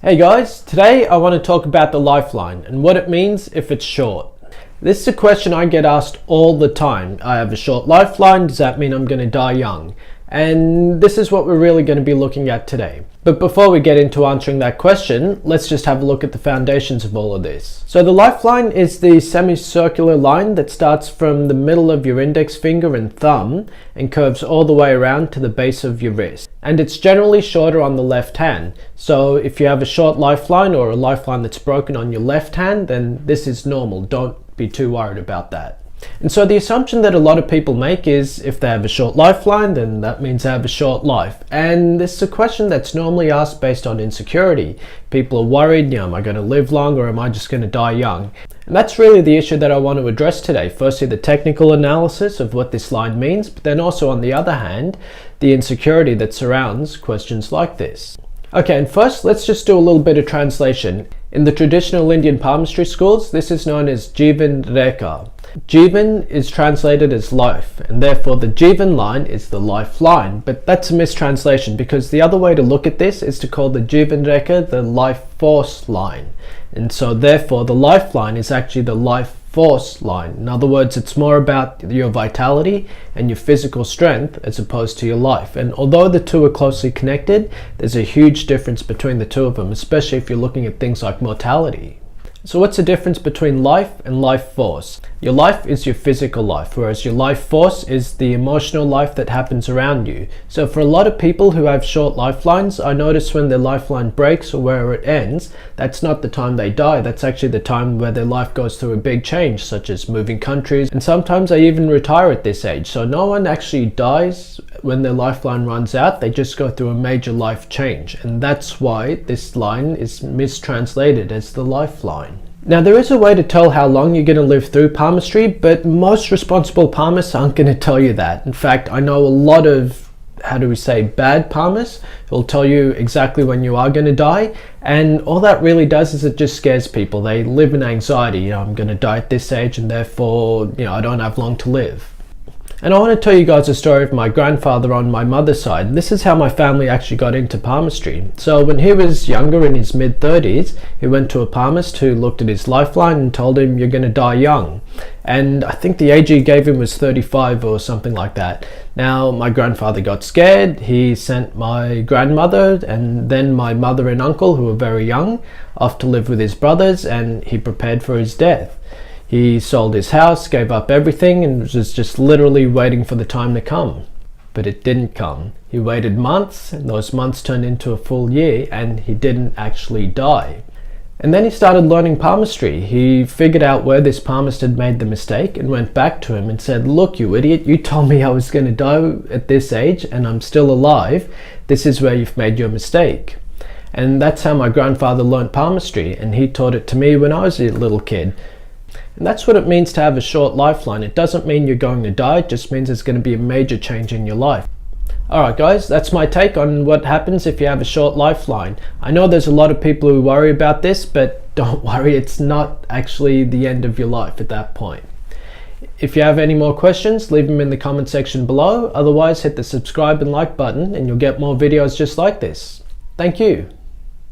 Hey guys, today I want to talk about the lifeline and what it means if it's short. This is a question I get asked all the time. I have a short lifeline, does that mean I'm going to die young? And this is what we're really going to be looking at today. But before we get into answering that question, let's just have a look at the foundations of all of this. So the lifeline is the semicircular line that starts from the middle of your index finger and thumb and curves all the way around to the base of your wrist. And it's generally shorter on the left hand. So if you have a short lifeline or a lifeline that's broken on your left hand, then this is normal. Don't be too worried about that. And so the assumption that a lot of people make is if they have a short lifeline, then that means they have a short life. And this is a question that's normally asked based on insecurity. People are worried, am I going to live long or am I just going to die young? And that's really the issue that I want to address today. Firstly, the technical analysis of what this line means, but then also on the other hand, the insecurity that surrounds questions like this. Okay, and first let's just do a little bit of translation. In the traditional Indian palmistry schools, this is known as Jivan Rekha. Jivan is translated as life, and therefore the Jivan line is the lifeline. But that's a mistranslation because the other way to look at this is to call the Jivan Rekha the life force line. And so therefore the lifeline is actually the life force line. In other words, it's more about your vitality and your physical strength as opposed to your life. And although the two are closely connected, there's a huge difference between the two of them, especially if you're looking at things like mortality. So what's the difference between life and life force? Your life is your physical life, whereas your life force is the emotional life that happens around you. So for a lot of people who have short lifelines, I notice when their lifeline breaks or where it ends, that's not the time they die. That's actually the time where their life goes through a big change, such as moving countries, and sometimes they even retire at this age. So no one actually dies when their lifeline runs out, they just go through a major life change. And that's why this line is mistranslated as the lifeline. Now there is a way to tell how long you're going to live through palmistry, but most responsible palmists aren't going to tell you that. In fact, I know a lot of, bad palmists who'll tell you exactly when you are going to die, and all that really does is it just scares people. They live in anxiety, I'm going to die at this age and therefore, I don't have long to live. And I want to tell you guys a story of my grandfather on my mother's side. This is how my family actually got into palmistry. So when he was younger, in his mid-30s, he went to a palmist who looked at his lifeline and told him, you're going to die young. And I think the age he gave him was 35 or something like that. Now, my grandfather got scared. He sent my grandmother and then my mother and uncle, who were very young, off to live with his brothers, and he prepared for his death. He sold his house, gave up everything, and was just literally waiting for the time to come. But it didn't come. He waited months, and those months turned into a full year, and he didn't actually die. And then he started learning palmistry. He figured out where this palmist had made the mistake and went back to him and said, look, you idiot, you told me I was going to die at this age, and I'm still alive. This is where you've made your mistake. And that's how my grandfather learned palmistry, and he taught it to me when I was a little kid. And that's what it means to have a short lifeline. It doesn't mean you're going to die, it just means there's going to be a major change in your life. Alright guys, that's my take on what happens if you have a short lifeline. I know there's a lot of people who worry about this, but don't worry, it's not actually the end of your life at that point. If you have any more questions, leave them in the comment section below. Otherwise, hit the subscribe and like button and you'll get more videos just like this. Thank you.